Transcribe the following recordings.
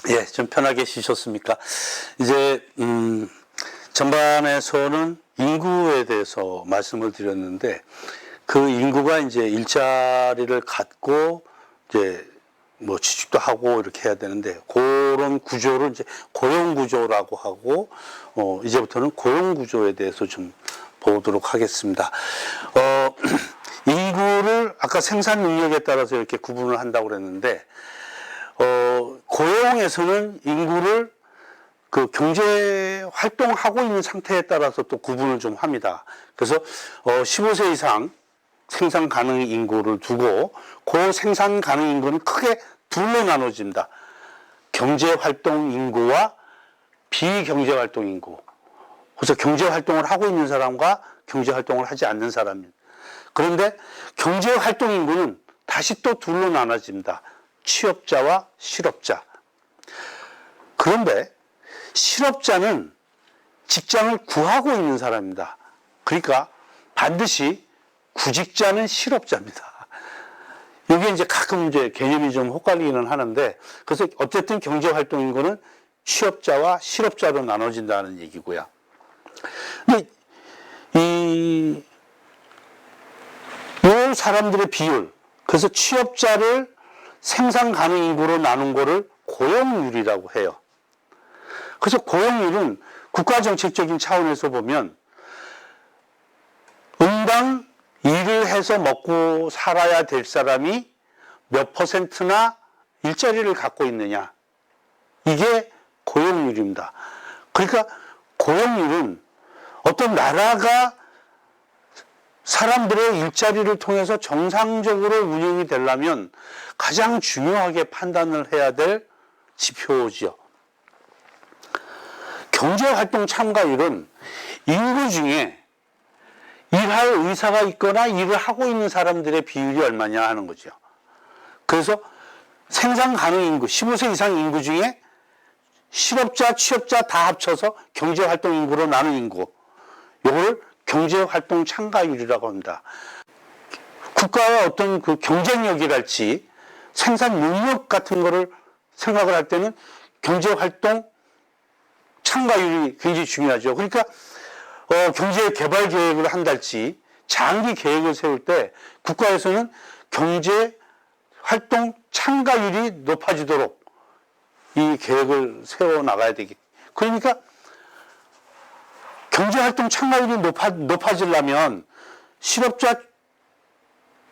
예, 좀 편하게 쉬셨습니까? 이제, 전반에서는 인구에 대해서 말씀을 드렸는데, 그 인구가 이제 일자리를 갖고, 이제, 뭐 취직도 하고 이렇게 해야 되는데, 그런 구조를 이제 고용구조라고 하고, 이제부터는 고용구조에 대해서 좀 보도록 하겠습니다. 인구를 아까 생산 능력에 따라서 이렇게 구분을 한다고 그랬는데, 고용에서는 인구를 그 경제 활동하고 있는 상태에 따라서 또 구분을 좀 합니다. 그래서 15세 이상 생산 가능 인구를 두고 그 생산 가능 인구는 크게 둘로 나눠집니다. 경제 활동 인구와 비경제 활동 인구. 그래서 경제 활동을 하고 있는 사람과 경제 활동을 하지 않는 사람입니다. 그런데 경제 활동 인구는 다시 또 둘로 나눠집니다. 취업자와 실업자. 그런데 실업자는 직장을 구하고 있는 사람입니다. 그러니까 반드시 구직자는 실업자입니다. 이게 이제 가끔 이제 개념이 좀 헛갈리기는 하는데, 그래서 어쨌든 경제활동 인구는 취업자와 실업자로 나눠진다는 얘기고요. 근데 이 사람들의 비율, 그래서 취업자를 생산 가능 인구로 나눈 거를 고용률이라고 해요. 그래서 고용률은 국가정책적인 차원에서 보면 응당 일을 해서 먹고 살아야 될 사람이 몇 %나 일자리를 갖고 있느냐, 이게 고용률입니다. 그러니까 고용률은 어떤 나라가 사람들의 일자리를 통해서 정상적으로 운영이 되려면 가장 중요하게 판단을 해야 될 지표지요. 경제활동 참가율은 인구 중에 일할 의사가 있거나 일을 하고 있는 사람들의 비율이 얼마냐 하는 거죠. 그래서 생산 가능 인구, 15세 이상 인구 중에 실업자, 취업자 다 합쳐서 경제활동 인구로 나눈 인구, 이걸 경제활동 참가율이라고 합니다. 국가의 어떤 그 경쟁력이랄지 생산 능력 같은 거를 생각을 할 때는 경제활동 참가율이 굉장히 중요하죠. 그러니까 경제 개발 계획을 한달지 장기 계획을 세울 때 국가에서는 경제 활동 참가율이 높아지도록 이 계획을 세워 나가야 되기. 그러니까 경제 활동 참가율이 높아지려면 실업자,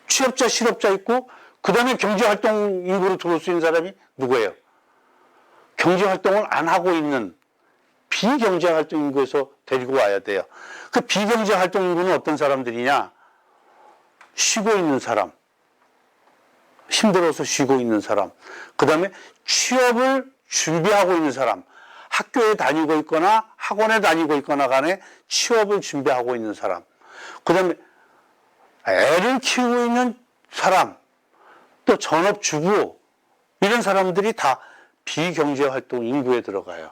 취업자, 실업자 있고 그 다음에 경제 활동 인구로 들어올 수 있는 사람이 누구예요? 경제 활동을 안 하고 있는 비경제 활동 인구에서 데리고 와야 돼요. 그 비경제 활동 인구는 어떤 사람들이냐? 쉬고 있는 사람, 힘들어서 쉬고 있는 사람, 그 다음에 취업을 준비하고 있는 사람, 학교에 다니고 있거나 학원에 다니고 있거나 간에 취업을 준비하고 있는 사람, 그 다음에 애를 키우고 있는 사람, 또 전업주부, 이런 사람들이 다 비경제활동 인구에 들어가요.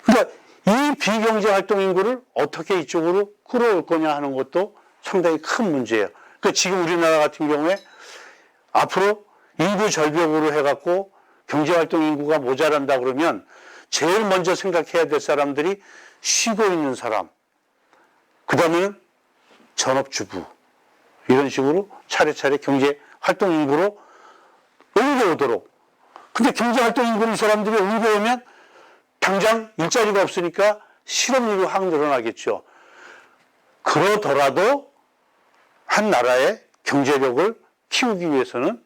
그러니까 이 비경제활동 인구를 어떻게 이쪽으로 끌어올 거냐 하는 것도 상당히 큰 문제예요. 그러니까 지금 우리나라 같은 경우에 앞으로 인구 절벽으로 해갖고 경제활동 인구가 모자란다 그러면 제일 먼저 생각해야 될 사람들이 쉬고 있는 사람, 그 다음에는 전업주부, 이런 식으로 차례차례 경제활동 인구로 옮겨오도록. 근데 경제활동 인구를 이 사람들이 옮겨오면 당장 일자리가 없으니까 실업률이 확 늘어나겠죠. 그러더라도 한 나라의 경제력을 키우기 위해서는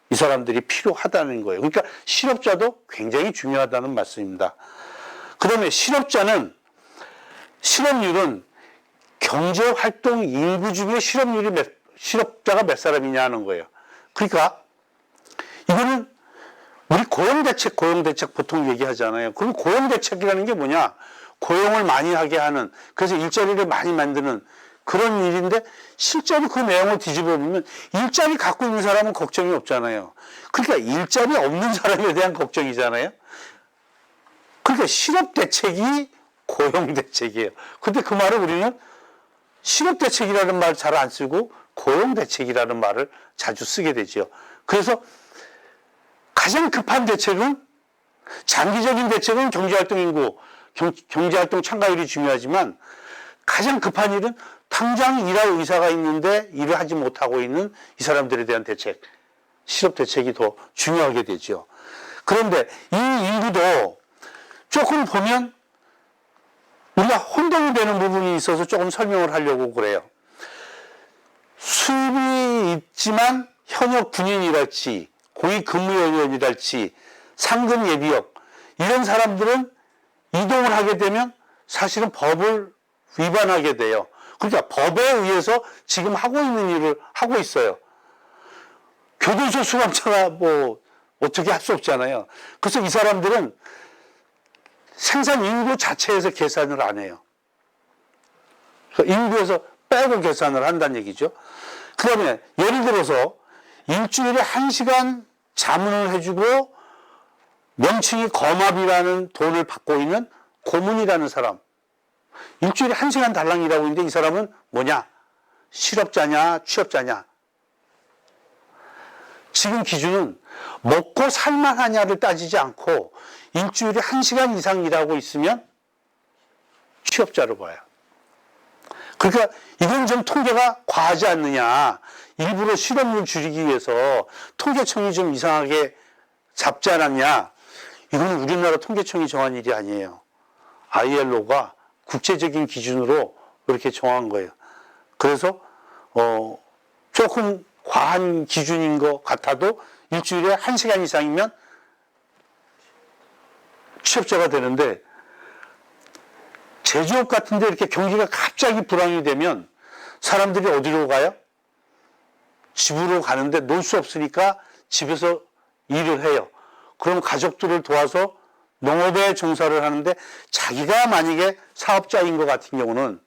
이 사람들이 필요하다는 거예요. 그러니까 실업자도 굉장히 중요하다는 말씀입니다. 그 다음에 실업률은 경제활동 인구 중에 실업자가 몇 사람이냐 하는 거예요. 그러니까 이거는 우리 고용대책 보통 얘기하잖아요. 그럼 고용대책이라는 게 뭐냐? 고용을 많이 하게 하는, 그래서 일자리를 많이 만드는 그런 일인데, 실제로 그 내용을 뒤집어 보면 일자리 갖고 있는 사람은 걱정이 없잖아요. 그러니까 일자리 없는 사람에 대한 걱정이잖아요. 그러니까 실업대책이 고용대책이에요. 근데 그 말을 우리는 실업대책이라는 말 잘 안 쓰고 고용대책이라는 말을 자주 쓰게 되죠. 그래서 가장 급한 대책은 장기적인 대책은 경제활동 인구, 경제활동 참가율이 중요하지만 가장 급한 일은 당장 일할 의사가 있는데 일을 하지 못하고 있는 이 사람들에 대한 대책, 실업 대책이 더 중요하게 되죠. 그런데 이 인구도 조금 보면 우리가 혼동이 되는 부분이 있어서 조금 설명을 하려고 그래요. 수입이 있지만 현역 군인이랄지 공익근무요원이랄지 상급 예비역 이런 사람들은 이동을 하게 되면 사실은 법을 위반하게 돼요. 그러니까 법에 의해서 지금 하고 있는 일을 하고 있어요. 교도소 수감자가 뭐 어떻게 할 수 없잖아요. 그래서 이 사람들은 생산 인구 자체에서 계산을 안 해요. 인구에서 빼고 계산을 한다는 얘기죠. 그 다음에 예를 들어서 일주일에 1시간 자문을 해주고 명칭이 거맙이라는 돈을 받고 있는 고문이라는 사람. 일주일에 1시간 달랑 일하고 있는데 이 사람은 뭐냐? 실업자냐 취업자냐? 지금 기준은 먹고 살만하냐를 따지지 않고 일주일에 1시간 이상 일하고 있으면 취업자로 봐요. 그러니까 이건 좀 통계가 과하지 않느냐. 일부러 실업률 줄이기 위해서 통계청이 좀 이상하게 잡지 않았냐. 이건 우리나라 통계청이 정한 일이 아니에요. ILO가 국제적인 기준으로 그렇게 정한 거예요. 그래서 조금 과한 기준인 것 같아도 일주일에 1시간 이상이면 취업자가 되는데 제조업 같은 데 이렇게 경기가 갑자기 불황이 되면 사람들이 어디로 가요? 집으로 가는데 놀 수 없으니까 집에서 일을 해요. 그럼 가족들을 도와서 농업에 종사를 하는데 자기가 만약에 사업자인 것 같은 경우는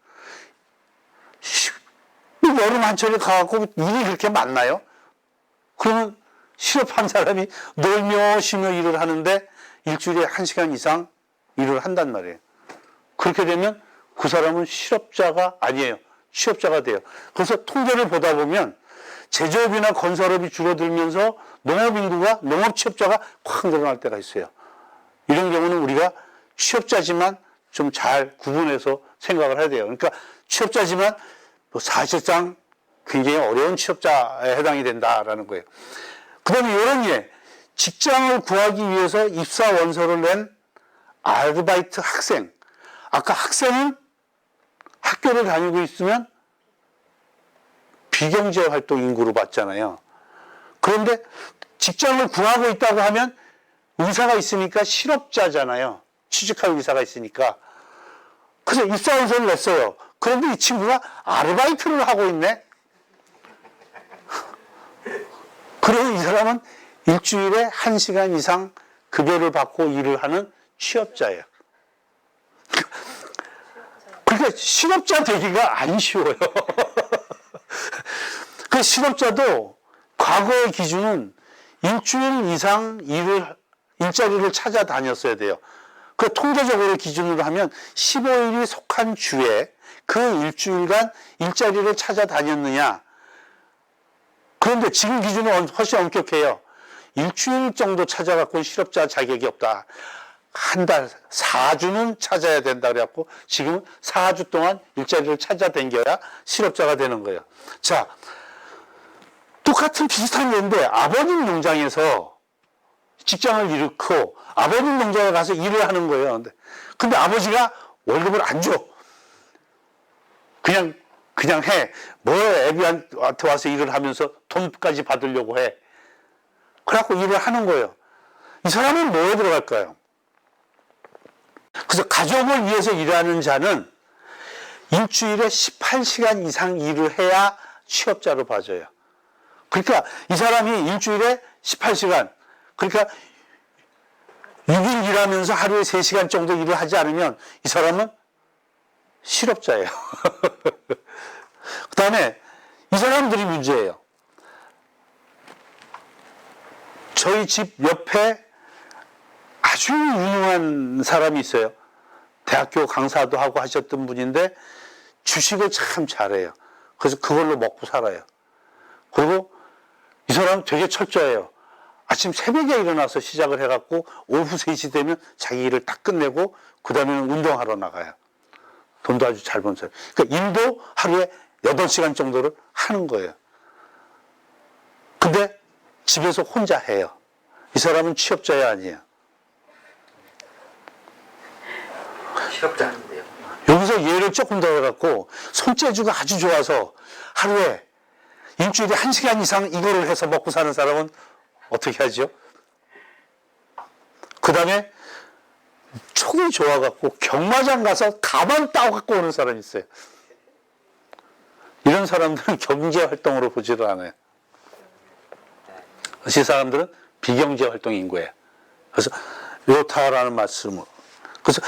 여름 한철에 가갖고 일이 그렇게 많나요? 그러면 실업한 사람이 놀며 쉬며 일을 하는데 일주일에 1시간 이상 일을 한단 말이에요. 그렇게 되면 그 사람은 실업자가 아니에요. 취업자가 돼요. 그래서 통계를 보다 보면 제조업이나 건설업이 줄어들면서 농업 취업자가 확 늘어날 때가 있어요. 이런 경우는 우리가 취업자지만 좀 잘 구분해서 생각을 해야 돼요. 그러니까 취업자지만 사실상 굉장히 어려운 취업자에 해당이 된다라는 거예요. 그 다음에 이런 예, 직장을 구하기 위해서 입사 원서를 낸 아르바이트 학생. 아까 학생은 학교를 다니고 있으면 비경제 활동 인구로 봤잖아요. 그런데 직장을 구하고 있다고 하면 의사가 있으니까 실업자잖아요. 취직할 의사가 있으니까. 그래서 입사 원서를 냈어요. 그런데 이 친구가 아르바이트를 하고 있네. 그리고 이 사람은 일주일에 1시간 이상 급여를 받고 일을 하는 취업자예요. 그러니까 실업자 되기가 안 쉬워요. 그 실업자도 과거의 기준은 일주일 이상 일자리를 찾아다녔어야 돼요. 그 통계적으로 기준으로 하면 15일이 속한 주에 그 일주일간 일자리를 찾아다녔느냐. 그런데 지금 기준은 훨씬 엄격해요. 일주일 정도 찾아갖고 실업자 자격이 없다. 한 달, 4주는 찾아야 된다 그래갖고 지금 4주 동안 일자리를 찾아다녀야 실업자가 되는 거예요. 자, 똑같은 비슷한 예인데 아버님 농장에서 직장을 잃고 아버님 농장에 가서 일을 하는 거예요. 근데 아버지가 월급을 안 줘. 그냥 해. 뭐 애비한테 와서 일을 하면서 돈까지 받으려고 해. 그래갖고 일을 하는 거예요. 이 사람은 뭐에 들어갈까요? 그래서 가족을 위해서 일하는 자는 일주일에 18시간 이상 일을 해야 취업자로 봐져요. 그러니까 이 사람이 일주일에 18시간, 그러니까 6일 일하면서 하루에 3시간 정도 일을 하지 않으면 이 사람은 실업자예요. 그 다음에 이 사람들이 문제예요. 저희 집 옆에 아주 유능한 사람이 있어요. 대학교 강사도 하고 하셨던 분인데 주식을 참 잘해요. 그래서 그걸로 먹고 살아요. 그리고 이 사람 되게 철저해요. 아침 새벽에 일어나서 시작을 해갖고 오후 3시 되면 자기 일을 다 끝내고 그 다음에는 운동하러 나가요. 돈도 아주 잘 번 사람. 그러니까 일도 하루에 8시간 정도를 하는 거예요. 근데 집에서 혼자 해요. 이 사람은 취업자야 아니에요? 취업자 아닌데요. 여기서 예를 조금 더 해갖고 손재주가 아주 좋아서 하루에 일주일에 1시간 이상 이거를 해서 먹고 사는 사람은 어떻게 하죠? 그 다음에 촉이 좋아갖고 경마장 가서 가방 따갖고 오는 사람이 있어요. 이런 사람들은 경제활동으로 보지를 않아요. 이 사람들은 비경제활동 인구예요. 그래서 요타라는 말씀을. 그래서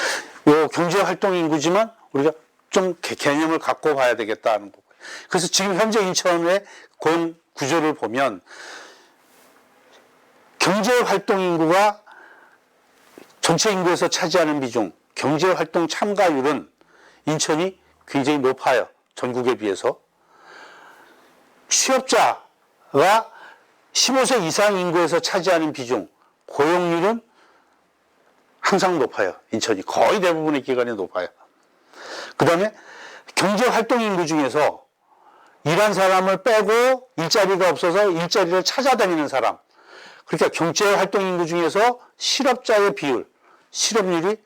요 경제활동 인구지만 우리가 좀 개념을 갖고 봐야 되겠다는 거고요. 그래서 지금 현재 인천의 고용 구조를 보면 경제활동 인구가 전체 인구에서 차지하는 비중, 경제활동 참가율은 인천이 굉장히 높아요. 전국에 비해서. 취업자가 15세 이상 인구에서 차지하는 비중, 고용률은 항상 높아요. 인천이 거의 대부분의 기관이 높아요. 그 다음에 경제활동 인구 중에서 일한 사람을 빼고 일자리가 없어서 일자리를 찾아다니는 사람, 그러니까 경제활동 인구 중에서 실업자의 비율, 실업률이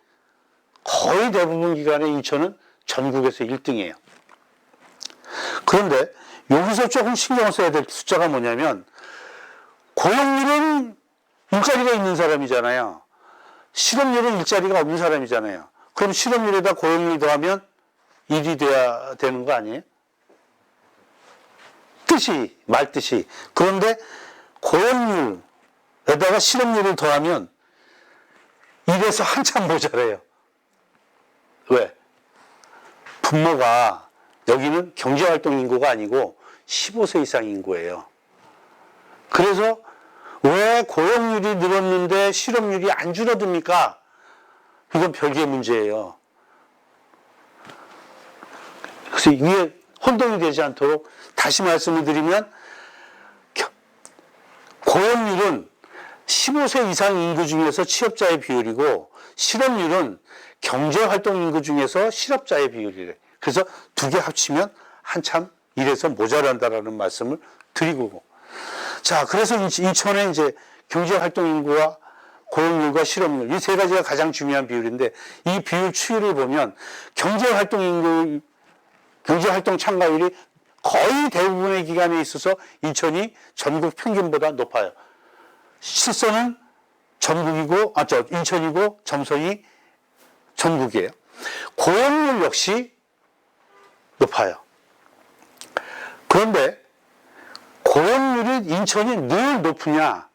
거의 대부분 기관의 인천은 전국에서 1등이에요. 그런데 여기서 조금 신경 써야 될 숫자가 뭐냐면 고용률은 일자리가 있는 사람이잖아요. 실업률은 일자리가 없는 사람이잖아요. 그럼 실업률에다 고용률 더하면 1이 돼야 되는 거 아니에요? 말뜻이. 그런데 고용률에다가 실업률을 더하면 1에서 한참 모자라요. 왜? 분모가 여기는 경제활동 인구가 아니고 15세 이상 인구예요. 그래서 왜 고용률이 늘었는데 실업률이 안 줄어듭니까? 이건 별개의 문제예요. 그래서 이게 혼동이 되지 않도록 다시 말씀을 드리면 고용률은 15세 이상 인구 중에서 취업자의 비율이고 실업률은 경제활동 인구 중에서 실업자의 비율이래. 그래서 두 개 합치면 한참 이래서 모자란다라는 말씀을 드리고. 자, 그래서 인천의 이제 경제활동 인구와 고용률과 실업률, 이 세 가지가 가장 중요한 비율인데 이 비율 추이를 보면 경제활동 인구, 경제활동 참가율이 거의 대부분의 기관에 있어서 인천이 전국 평균보다 높아요. 실선은 전국이고, 인천이고 점선이 전국이에요. 고용률 역시 높아요. 그런데 고용률이 인천이 늘 높으냐,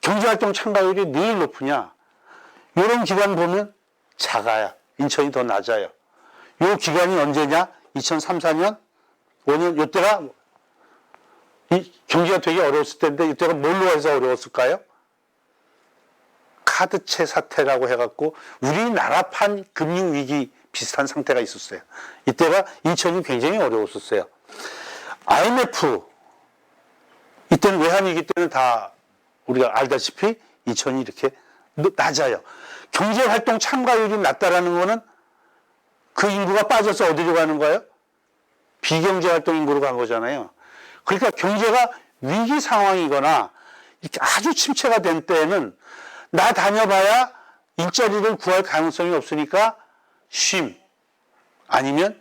경제활동 참가율이 늘 높으냐, 이런 기간 보면 작아요. 인천이 더 낮아요. 이 기간이 언제냐? 2003, 4년, 5년, 이때가 이 경기가 되게 어려웠을 때인데 이때가 뭘로 해서 어려웠을까요? 카드채 사태라고 해갖고 우리나라판 금융위기 비슷한 상태가 있었어요. 이때가 인천이 굉장히 어려웠었어요. IMF, 이때는 외환위기 때는 다 우리가 알다시피 인천이 이렇게 낮아요. 경제활동 참가율이 낮다라는 거는 그 인구가 빠져서 어디로 가는 거예요? 비경제활동 인구로 간 거잖아요. 그러니까 경제가 위기 상황이거나 이렇게 아주 침체가 된 때에는 나 다녀봐야 일자리를 구할 가능성이 없으니까 쉼, 아니면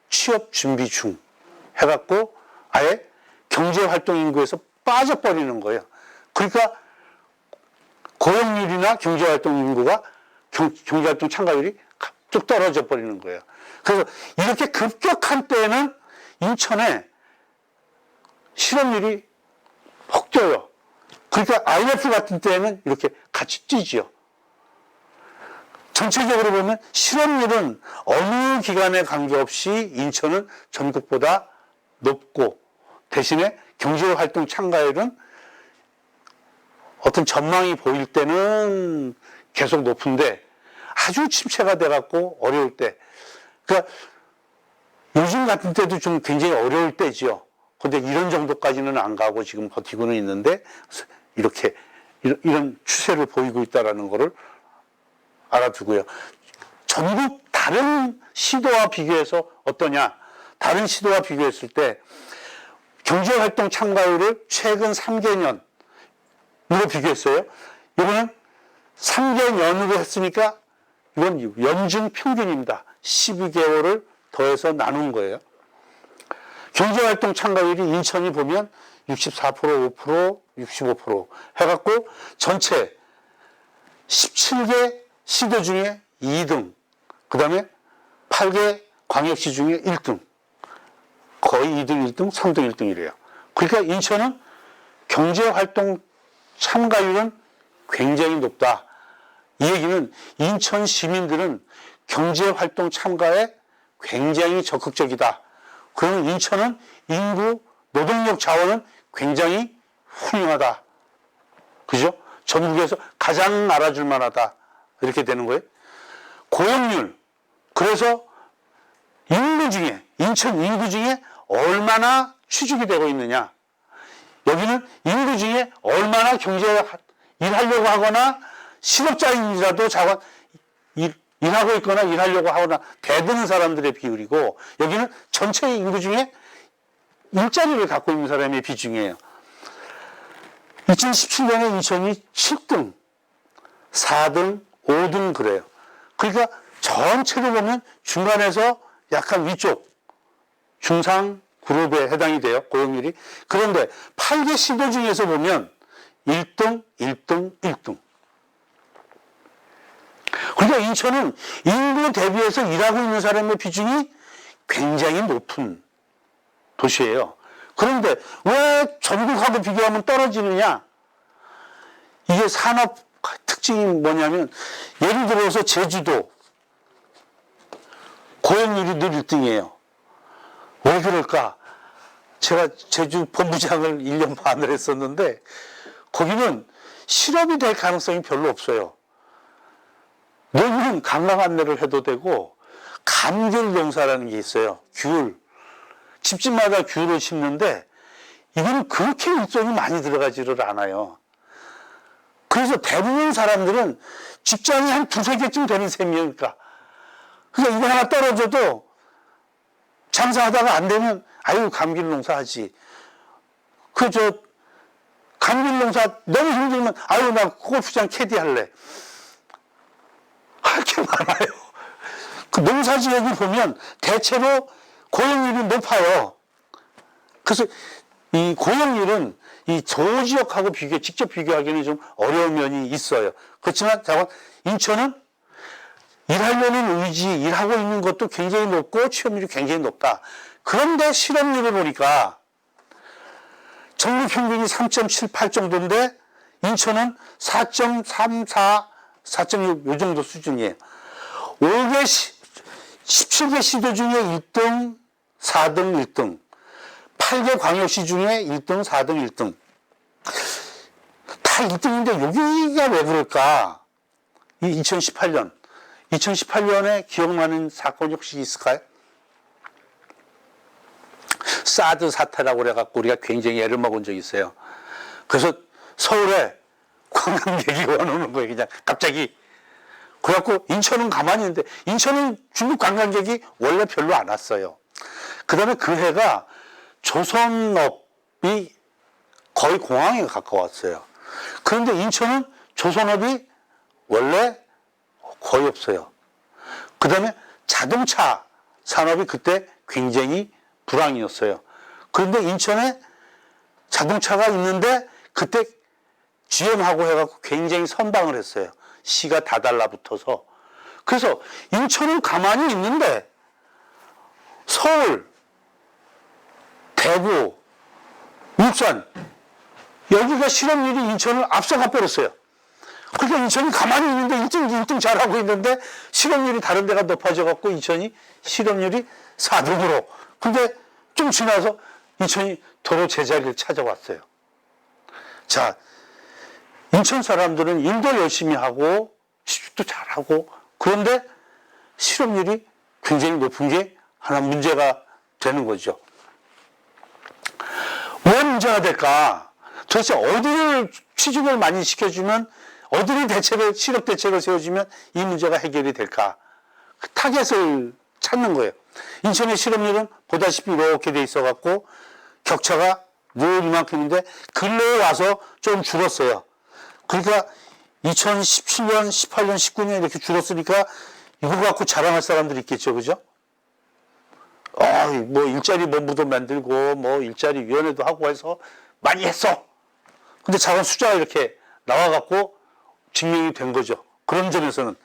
취업 준비 중 해갖고 아예 경제활동 인구에서 빠져버리는 거예요. 그러니까 고용률이나 경제활동 인구가 경제활동 참가율이 쭉 떨어져 버리는 거예요. 그래서 이렇게 급격한 때에는 인천에 실업률이 퍽 뛰어요. 그러니까 IMF 같은 때에는 이렇게 같이 뛰지요. 전체적으로 보면 실업률은 어느 기관에 관계없이 인천은 전국보다 높고 대신에 경제활동 참가율은 어떤 전망이 보일 때는 계속 높은데 아주 침체가 돼갖고 어려울 때, 그러니까 요즘 같은 때도 좀 굉장히 어려울 때지요. 근데 이런 정도까지는 안 가고 지금 버티고는 있는데 이렇게 이런 추세를 보이고 있다는 것을 알아두고요. 전국 다른 시도와 비교해서 어떠냐? 다른 시도와 비교했을 때 경제활동 참가율을 최근 3개년으로 비교했어요. 이거는 3개년으로 했으니까 이건 연중 평균입니다. 12개월을 더해서 나눈 거예요. 경제활동 참가율이 인천이 보면 64%, 5%, 65% 해갖고 전체 17개 시도 중에 2등, 그 다음에 8개 광역시 중에 1등, 거의 2등, 1등, 3등, 1등이래요. 그러니까 인천은 경제활동 참가율은 굉장히 높다. 이 얘기는 인천 시민들은 경제활동 참가에 굉장히 적극적이다. 그러면 인천은 인구, 노동력 자원은 굉장히 훌륭하다. 그죠? 전국에서 가장 알아줄 만하다. 이렇게 되는 거예요. 고용률. 그래서 인구 중에, 인천 인구 중에 얼마나 취직이 되고 있느냐. 여기는 인구 중에 얼마나 일하려고 하거나 실업자인이라도 일하고 있거나 일하려고 하거나 대드는 사람들의 비율이고, 여기는 전체 인구 중에 일자리를 갖고 있는 사람의 비중이에요. 2017년에 인천이 7등, 4등, 5등 그래요. 그러니까 전체로 보면 중간에서 약간 위쪽, 중상 그룹에 해당이 돼요, 고용률이. 그런데 8개 시도 중에서 보면 1등, 1등, 1등. 그러니까 인천은 인구 대비해서 일하고 있는 사람의 비중이 굉장히 높은 도시예요. 그런데 왜 전국하고 비교하면 떨어지느냐? 이게 산업 특징이 뭐냐면, 예를 들어서 제주도 고용률이 늘 1등이에요. 왜 그럴까? 제가 제주 본부장을 1년 반을 했었는데 거기는 실업이 될 가능성이 별로 없어요. 여기는 관광 안내를 해도 되고, 감귤 농사라는 게 있어요. 귤. 집집마다 귤을 심는데 이거는 그렇게 일손이 많이 들어가지를 않아요. 그래서 대부분 사람들은 직장이 한 2-3개쯤 되는 셈이니까. 그러니까 이거 하나 떨어져도 장사하다가 안 되면 아유 감귤 농사 하지. 감귤 농사 너무 힘들면 아유 나 골프장 캐디 할래. 할 게 많아요. 그 농사 지역을 보면 대체로 고용률이 높아요. 그래서 이 고용률은 이 조지역하고 직접 비교하기는 좀 어려운 면이 있어요. 그렇지만 인천은 일하려는 의지, 일하고 있는 것도 굉장히 높고 취업률이 굉장히 높다. 그런데 실업률을 보니까 전국 평균이 3.78 정도인데 인천은 4.34, 4.6 요 정도 수준이에요. 17개 시도 중에 1등, 4등, 1등. 8개 광역시 중에 1등, 4등, 1등. 다 1등인데 여기가 왜 그럴까? 2018년에 기억나는 사건이 혹시 있을까요? 사드 사태라고 그래갖고 우리가 굉장히 애를 먹은 적이 있어요. 그래서 서울에 관광객이 와오는 거예요, 그냥 갑자기. 그래갖고 인천은 가만히 있는데, 인천은 중국 관광객이 원래 별로 안 왔어요. 그 다음에 그 해가 조선업이 거의 공항에 가까웠어요. 그런데 인천은 조선업이 원래 거의 없어요. 그 다음에 자동차 산업이 그때 굉장히 불황이었어요. 그런데 인천에 자동차가 있는데 그때 GM하고 해갖고 굉장히 선방을 했어요. 시가 다 달라붙어서. 그래서 인천은 가만히 있는데 서울, 대구, 울산 여기가 실업률이 인천을 앞서가 버렸어요. 그러니까 인천이 가만히 있는데 1등 잘하고 있는데 실업률이 다른 데가 높아져 갖고 인천이 실업률이 4등으로. 근데 좀 지나서 인천이 도로 제자리를 찾아왔어요. 자, 인천 사람들은 일도 열심히 하고 취직도 잘하고, 그런데 실업률이 굉장히 높은 게 하나 문제가 되는 거죠. 왜 문제가 될까? 도대체 어디를 취직을 많이 시켜주면 어디를 대책을, 실업 대책을 세워주면 이 문제가 해결이 될까? 그 타겟을 찾는 거예요. 인천의 실업률은 보다시피 이렇게 돼 있어갖고 격차가 늘 이만큼인데 근래에 와서 좀 줄었어요. 그러니까 2017년, 18년, 19년 이렇게 줄었으니까 이거 갖고 자랑할 사람들이 있겠죠. 그죠? 뭐 일자리 본부도 만들고 뭐 일자리 위원회도 하고 해서 많이 했어. 근데 작은 숫자가 이렇게 나와갖고 증명이 된 거죠. 그런 점에서는.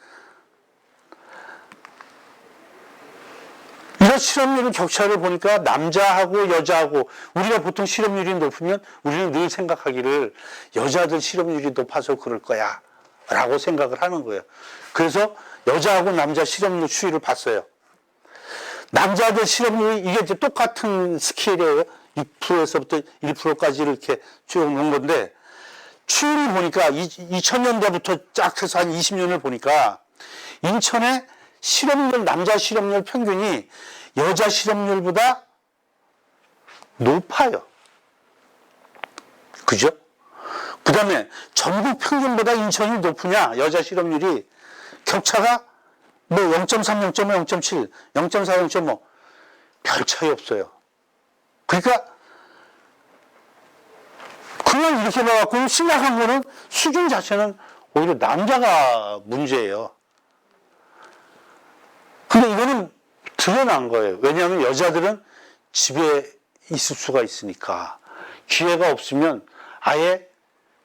이런 실업률의 격차를 보니까 남자하고 여자하고 우리가 보통 실업률이 높으면 우리는 늘 생각하기를 여자들 실업률이 높아서 그럴 거야 라고 생각을 하는 거예요. 그래서 여자하고 남자 실업률 추이를 봤어요. 남자들 실업률이 이게 이제 똑같은 스케일이에요. 6%에서부터 1%까지를 이렇게 쭉 놓은 건데 추이를 보니까 2000년대부터 쫙 해서 한 20년을 보니까 인천의 실업률, 남자 실업률 평균이 여자 실업률보다 높아요. 그죠? 그 다음에 전국 평균보다 인천이 높으냐, 여자 실업률이 격차가 뭐 0.3, 0.5, 0.7, 0.4, 0.5 별 차이 없어요. 그러니까 그냥 이렇게 봐갖고 심각한 거는 수준 자체는 오히려 남자가 문제예요. 근데 이거는 드러난 거예요. 왜냐하면 여자들은 집에 있을 수가 있으니까 기회가 없으면 아예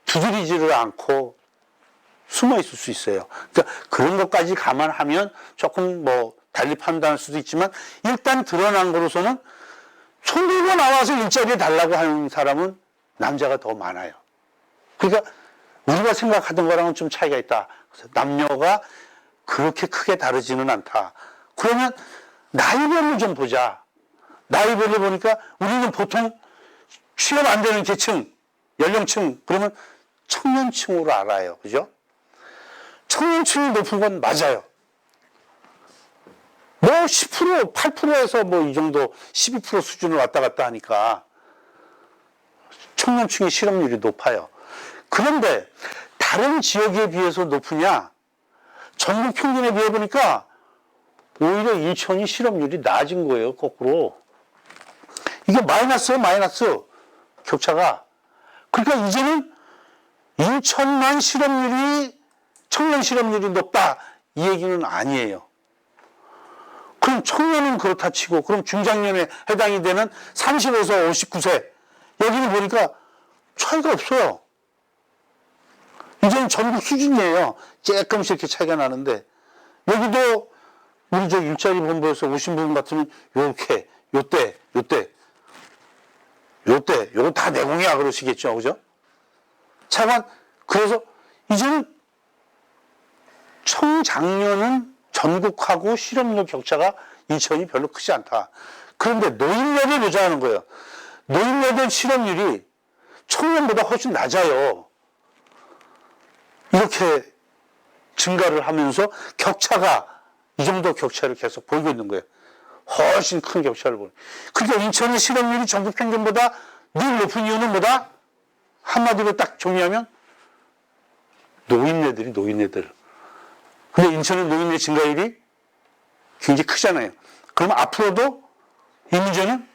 두드리지를 않고 숨어 있을 수 있어요. 그러니까 그런 것까지 감안하면 조금 뭐 달리 판단할 수도 있지만 일단 드러난 거로서는 손 들고 나와서 일자리 달라고 하는 사람은 남자가 더 많아요. 그러니까 우리가 생각하던 거랑은 좀 차이가 있다. 그래서 남녀가 그렇게 크게 다르지는 않다. 그러면 나이별로 좀 보자. 나이별로 보니까 우리는 보통 취업 안 되는 계층, 연령층, 그러면 청년층으로 알아요. 그죠? 청년층이 높은 건 맞아요. 뭐 10%, 8%에서 뭐 이 정도 12% 수준을 왔다 갔다 하니까 청년층의 실업률이 높아요. 그런데 다른 지역에 비해서 높으냐? 전국 평균에 비해 보니까 오히려 인천이 실업률이 낮은 거예요, 거꾸로. 이게 마이너스예요, 마이너스. 격차가. 그러니까 이제는 인천만 실업률이, 청년 실업률이 높다. 이 얘기는 아니에요. 그럼 청년은 그렇다 치고, 그럼 중장년에 해당이 되는 30에서 59세. 여기는 보니까 차이가 없어요. 이제는 전국 수준이에요. 조금씩 이렇게 차이가 나는데, 여기도 우리 저 일자리 본부에서 오신 분 같으면 요렇게, 요때, 요거 다 내공이야 그러시겠죠. 그죠? 차관, 그래서 이제는 청장년은 전국하고 실업률 격차가 인천이 별로 크지 않다. 그런데 노인네를 보자는 거예요. 노인네들 실업률이 청년보다 훨씬 낮아요. 이렇게 증가를 하면서 격차가 이 정도 격차를 계속 보이고 있는 거예요. 훨씬 큰 격차를 보여요. 그러니까 인천의 실업률이 전국 평균보다 늘 높은 이유는 뭐다? 한마디로 딱 정리하면 노인네들. 근데 인천의 노인네 증가율이 굉장히 크잖아요. 그러면 앞으로도 이 문제는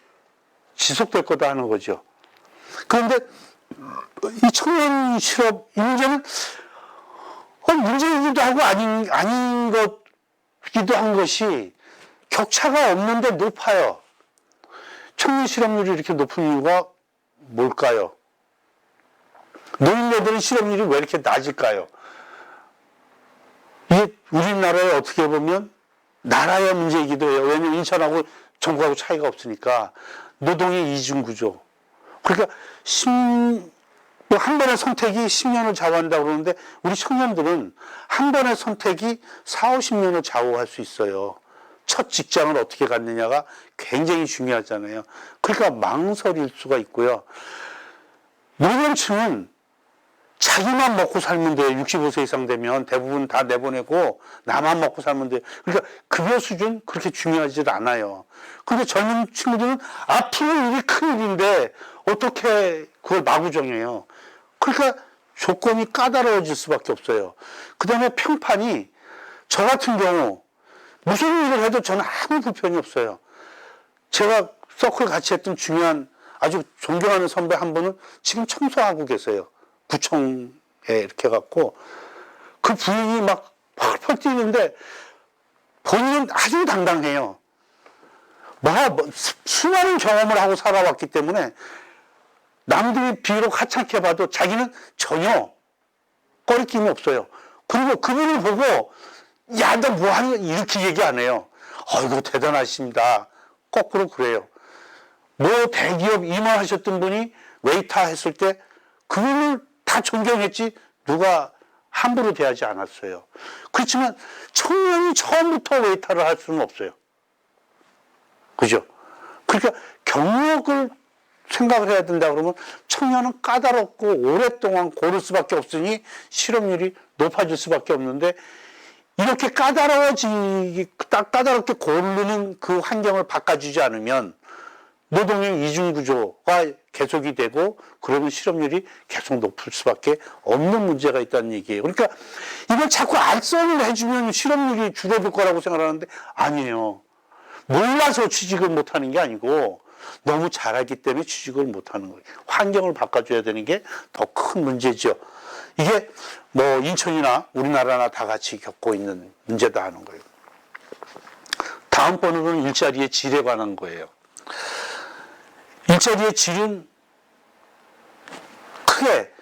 지속될 거다 하는 거죠. 그런데 이 청년 실업, 이 문제는 문제이기도 하고 아닌 것이기도 한 것이 격차가 없는데 높아요. 청년 실업률이 이렇게 높은 이유가 뭘까요? 노인네들은 실업률이 왜 이렇게 낮을까요? 이게 우리나라에 어떻게 보면 나라의 문제이기도 해요. 왜냐하면 인천하고 전국하고 차이가 없으니까 노동의 이중구조. 그러니까 한 번의 선택이 10년을 좌우한다고 그러는데 우리 청년들은 한 번의 선택이 4, 50년을 좌우할 수 있어요. 첫 직장을 어떻게 갖느냐가 굉장히 중요하잖아요. 그러니까 망설일 수가 있고요. 노년층은 자기만 먹고 살면 돼요. 65세 이상 되면 대부분 다 내보내고 나만 먹고 살면 돼요. 그러니까 급여 수준 그렇게 중요하지 않아요. 근데 젊은 친구들은 앞으로 일이 큰 일인데 어떻게 그걸 마구 정해요. 그러니까 조건이 까다로워질 수밖에 없어요. 그 다음에 평판이 저 같은 경우 무슨 일을 해도 저는 아무 불편이 없어요. 제가 서클 같이 했던 중요한 아주 존경하는 선배 한 분은 지금 청소하고 계세요. 구청에 이렇게 해갖고 그 부인이 막 펄펄 뛰는데 본인은 아주 당당해요. 수많은 경험을 하고 살아왔기 때문에 남들이 비록 하찮게 봐도 자기는 전혀 꺼리낌이 없어요. 그리고 그분을 보고 야, 너 뭐 하는 거야? 이렇게 얘기 안 해요. 아이고, 대단하십니다. 거꾸로 그래요. 뭐 대기업 임원하셨던 분이 웨이터 했을 때 그분을 다 존경했지 누가 함부로 대하지 않았어요. 그렇지만 청년이 처음부터 웨이터를 할 수는 없어요. 그죠? 그러니까 경력을 생각을 해야 된다 그러면 청년은 까다롭고 오랫동안 고를 수밖에 없으니 실업률이 높아질 수밖에 없는데 이렇게 까다롭게 고르는 그 환경을 바꿔주지 않으면 노동의 이중구조가 계속이 되고 그러면 실업률이 계속 높을 수밖에 없는 문제가 있다는 얘기예요. 그러니까 이걸 자꾸 알선을 해주면 실업률이 줄어들 거라고 생각하는데 아니에요. 몰라서 취직을 못하는 게 아니고 너무 잘하기 때문에 취직을 못하는 거예요. 환경을 바꿔줘야 되는 게 더 큰 문제죠. 이게 뭐 인천이나 우리나라나 다 같이 겪고 있는 문제다 하는 거예요. 다음 번호는 일자리의 질에 관한 거예요. 일자리의 질은 크게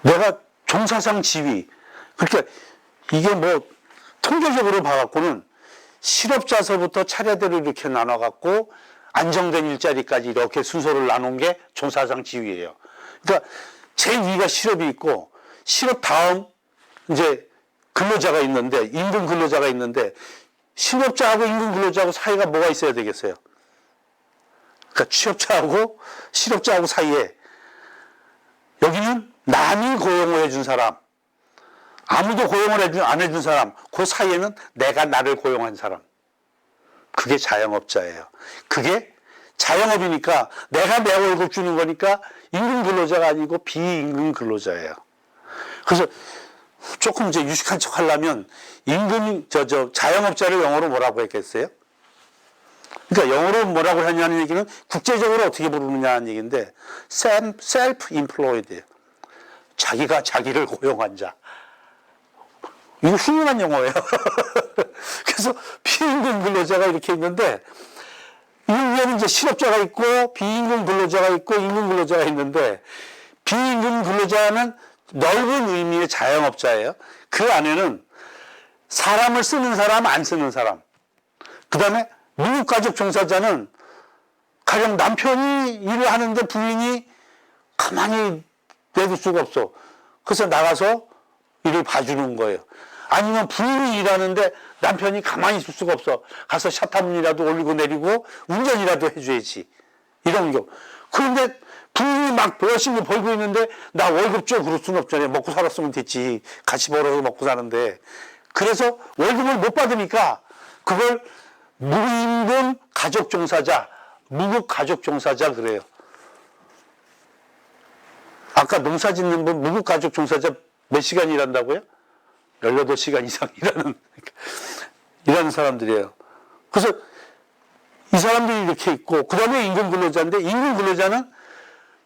내가 종사상 지위, 그러니까 이게 뭐 통계적으로 봐갖고는 실업자서부터 차례대로 이렇게 나눠갖고 안정된 일자리까지 이렇게 순서를 나눈 게 종사상 지위예요. 그러니까 제일 위가 실업이 있고 실업 다음 이제 근로자가 있는데 임금 근로자가 있는데 실업자하고 임금 근로자하고 사이가 뭐가 있어야 되겠어요? 그러니까 취업자하고 실업자하고 사이에 여기는 남이 고용을 해준 사람, 아무도 고용을 안 해준 사람, 그 사이에는 내가 나를 고용한 사람. 그게 자영업자예요. 그게 자영업이니까 내가 내 월급 주는 거니까 임금 근로자가 아니고 비임금 근로자예요. 그래서 조금 이제 유식한 척 하려면 자영업자를 영어로 뭐라고 했겠어요? 그러니까 영어로 뭐라고 하냐는 얘기는 국제적으로 어떻게 부르느냐는 얘기인데 self-employed예요. 자기가 자기를 고용한 자. 이거 훌륭한 영어예요. 그래서 비임금 근로자가 이렇게 있는데 이 위에는 이제 실업자가 있고 비임금 근로자가 있고 임금 근로자가 있는데 비임금 근로자는 넓은 의미의 자영업자예요. 그 안에는 사람을 쓰는 사람, 안 쓰는 사람. 그 다음에 무급가족 종사자는 가령 남편이 일을 하는데 부인이 가만히 내둘 수가 없어. 그래서 나가서 일을 봐주는 거예요. 아니면 부인이 일하는데 남편이 가만히 있을 수가 없어. 가서 샷한문이라도 올리고 내리고 운전이라도 해줘야지. 이런 경우. 그런데 부인이 막 열심히 벌고 있는데 나 월급 줘 그럴 수는 없잖아요. 먹고 살았으면 됐지. 같이 벌어서 먹고 사는데. 그래서 월급을 못 받으니까 그걸 무임금 가족종사자, 무급가족종사자 그래요. 아까 농사 짓는 분 무급가족종사자 몇 시간 일한다고요? 18시간 이상 일하는 사람들이에요. 그래서 이 사람들이 이렇게 있고, 그 다음에 임금근로자인데, 임금근로자는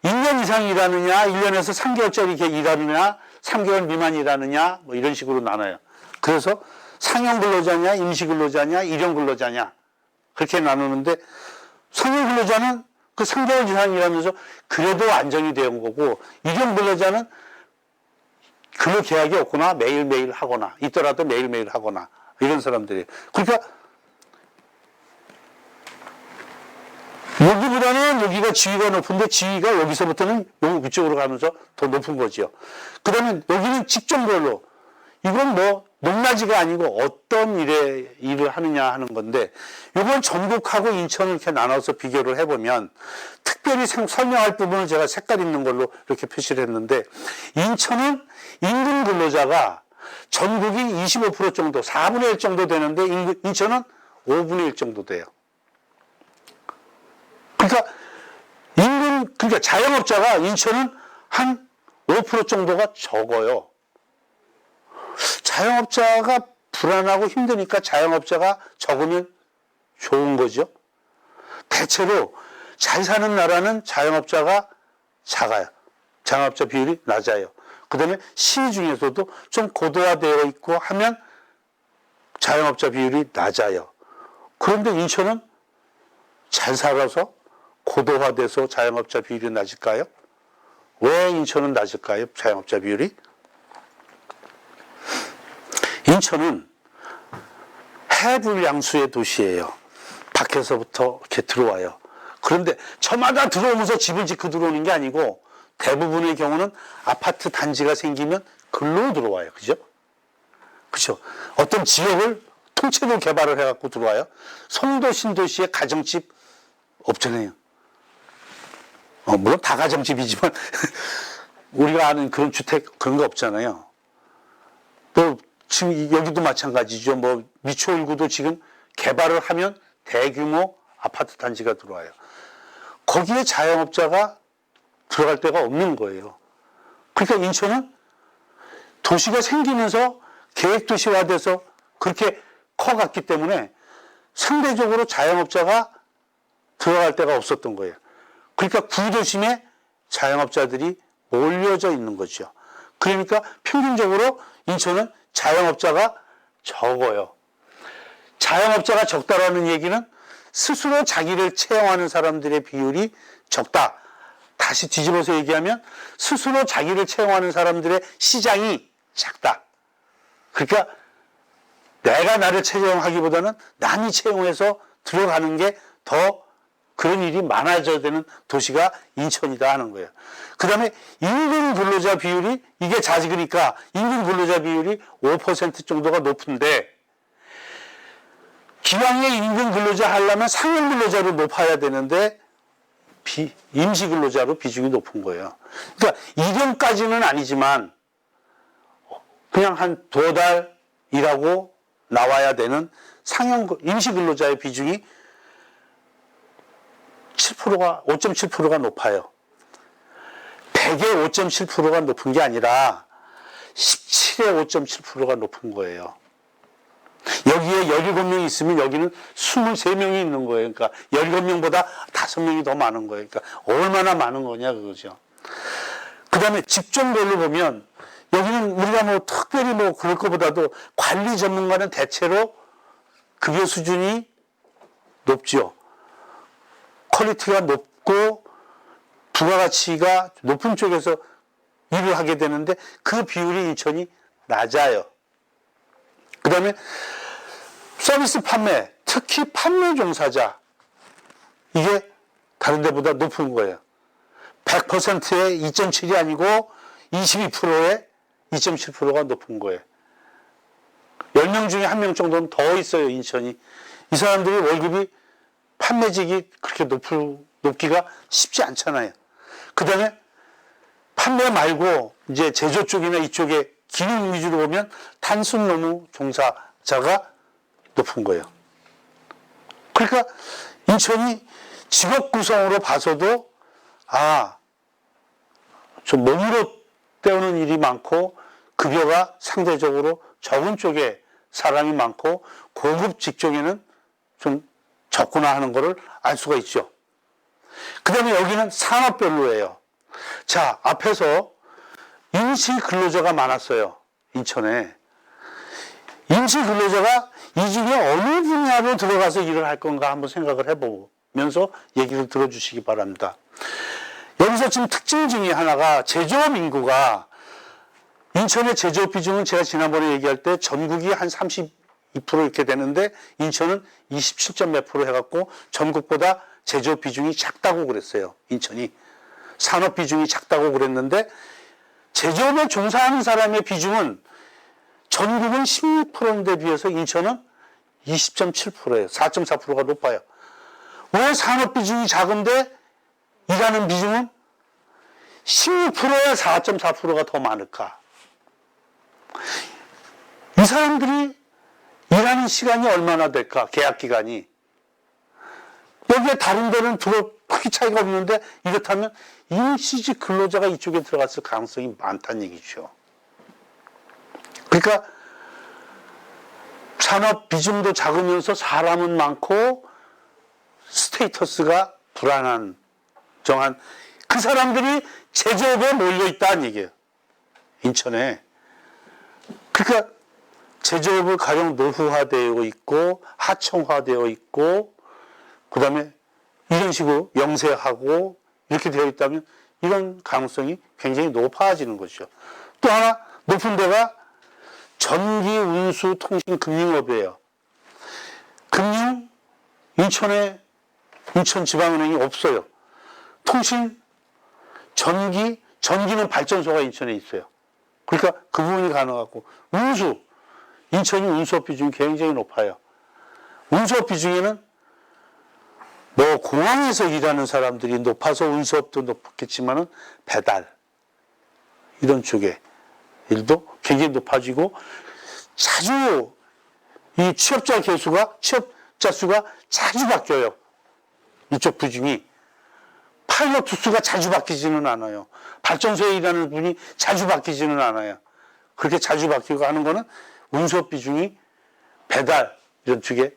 1년 이상 일하느냐, 1년에서 3개월짜리 이렇게 일하느냐, 3개월 미만 일하느냐, 뭐 이런 식으로 나눠요. 그래서 상용근로자냐, 임시근로자냐, 일용근로자냐, 그렇게 나누는데, 상용근로자는 그 3개월 이상 일하면서 그래도 안정이 되는 거고, 일용근로자는 근로 계약이 없거나 매일매일 하거나 있더라도 매일매일 하거나 이런 사람들이. 그러니까 여기보다는 여기가 지위가 높은데 지위가 여기서부터는 이쪽으로 가면서 더 높은 거죠. 그 다음에 여기는 직종별로 이건 뭐 높낮이가 아니고 어떤 일을 하느냐 하는 건데 이건 전국하고 인천을 이렇게 나눠서 비교를 해보면 특별히 설명할 부분을 제가 색깔 있는 걸로 이렇게 표시를 했는데 인천은 임금 근로자가 전국이 25% 정도, 4분의 1 정도 되는데 인천은 5분의 1 정도 돼요. 그러니까 자영업자가 인천은 한 5% 정도가 적어요. 자영업자가 불안하고 힘드니까 자영업자가 적으면 좋은 거죠. 대체로 잘 사는 나라는 자영업자가 작아요. 자영업자 비율이 낮아요. 그 다음에 시 중에서도 좀 고도화되어 있고 하면 자영업자 비율이 낮아요. 그런데 인천은 잘 살아서 고도화돼서 자영업자 비율이 낮을까요? 왜 인천은 낮을까요? 자영업자 비율이? 인천은 해불량수의 도시예요. 밖에서부터 이렇게 들어와요. 그런데 저마다 들어오면서 집을 짓고 들어오는 게 아니고 대부분의 경우는 아파트 단지가 생기면 글로 들어와요. 그죠? 그죠? 어떤 지역을 통째로 개발을 해갖고 들어와요. 송도 신도시에 가정집 없잖아요. 물론 다 가정집이지만 우리가 아는 그런 주택 그런 거 없잖아요. 또 지금 여기도 마찬가지죠. 뭐 미추홀구도 지금 개발을 하면 대규모 아파트 단지가 들어와요. 거기에 자영업자가 들어갈 데가 없는 거예요. 그러니까 인천은 도시가 생기면서 계획도시화돼서 그렇게 커갔기 때문에 상대적으로 자영업자가 들어갈 데가 없었던 거예요. 그러니까 구도심에 자영업자들이 몰려져 있는 거죠. 그러니까 평균적으로 인천은 자영업자가 적어요. 자영업자가 적다라는 얘기는 스스로 자기를 채용하는 사람들의 비율이 적다. 다시 뒤집어서 얘기하면 스스로 자기를 채용하는 사람들의 시장이 작다. 그러니까 내가 나를 채용하기보다는 남이 채용해서 들어가는 게 더 그런 일이 많아져야 되는 도시가 인천이다 하는 거예요. 그 다음에 임금 근로자 비율이 이게 작으니까 임금 근로자 비율이 5% 정도가 높은데 기왕에 임금 근로자 하려면 상용 근로자로 높아야 되는데 임시 근로자로 비중이 높은 거예요. 그러니까 2년까지는 아니지만 그냥 한 2달 일하고 나와야 되는 상용 임시 근로자의 비중이 5.7%가 높아요. 100의 5.7%가 높은 게 아니라 17의 5.7%가 높은 거예요. 여기에 17명 있으면 여기는 23명이 있는 거예요. 그러니까 17명보다 5명이 더 많은 거예요. 그러니까 얼마나 많은 거냐 그거죠. 그 다음에 직종별로 보면 여기는 우리가 뭐 특별히 뭐 그럴 것보다도 관리 전문가는 대체로 급여 수준이 높죠. 퀄리티가 높고 부가가치가 높은 쪽에서 일을 하게 되는데 그 비율이 인천이 낮아요. 그 다음에 서비스 판매, 특히 판매 종사자 이게 다른 데보다 높은 거예요. 100%의 2.7이 아니고 22%의 2.7%가 높은 거예요. 10명 중에 1명 정도는 더 있어요, 인천이. 이 사람들이 월급이 판매직이 그렇게 높기가 쉽지 않잖아요. 그 다음에 판매 말고 이제 제조 쪽이나 이쪽에 기능 위주로 보면 단순 노무 종사자가 높은 거예요. 그러니까 인천이 직업 구성으로 봐서도 좀 몸으로 때우는 일이 많고 급여가 상대적으로 적은 쪽에 사람이 많고 고급 직종에는 좀 적구나 하는 것을 알 수가 있죠. 그 다음에 여기는 산업별로예요. 자, 앞에서 임시 근로자가 많았어요. 인천에. 임시 근로자가 이 중에 어느 분야로 들어가서 일을 할 건가 한번 생각을 해보면서 얘기를 들어주시기 바랍니다. 여기서 지금 특징 중에 하나가 제조업 인구가 인천의 제조업 비중은 제가 지난번에 얘기할 때 전국이 한 32% 이렇게 되는데 인천은 27점 몇 프로 해갖고 전국보다 제조업 비중이 작다고 그랬어요. 인천이. 산업 비중이 작다고 그랬는데 제조업에 종사하는 사람의 비중은 전국은 16%인데 비해서 인천은 20.7%예요. 4.4%가 높아요. 왜 산업 비중이 작은데 일하는 비중은 16%에 4.4%가 더 많을까? 이 사람들이 일하는 시간이 얼마나 될까? 계약 기간이. 여기에 다른 데는 그렇게 크게 차이가 없는데 이렇다면 임시직 근로자가 이쪽에 들어갔을 가능성이 많다는 얘기죠. 그러니까 산업 비중도 작으면서 사람은 많고 스테이터스가 불안한 정한 그 사람들이 제조업에 몰려있다는 얘기예요. 인천에. 그러니까 제조업을 가령 노후화되어 있고 하청화되어 있고 그 다음에 이런 식으로 영세하고 이렇게 되어 있다면 이런 가능성이 굉장히 높아지는 것이죠. 또 하나 높은 데가 전기, 운수, 통신, 금융업이에요. 금융, 인천지방은행이 없어요. 통신, 전기는 발전소가 인천에 있어요. 그러니까 그 부분이 가능하고, 운수, 인천이 운수업 비중이 굉장히 높아요. 운수업 비중에는 뭐 공항에서 일하는 사람들이 높아서 운수업도 높겠지만은 배달, 이런 쪽에 일도 굉장히 높아지고 자주 이 취업자 수가 자주 바뀌어요. 이쪽 비중이. 파일럿 수가 자주 바뀌지는 않아요. 발전소에 일하는 분이 자주 바뀌지는 않아요. 그렇게 자주 바뀌고 하는 거는 운수업 비중이 배달, 이런 쪽에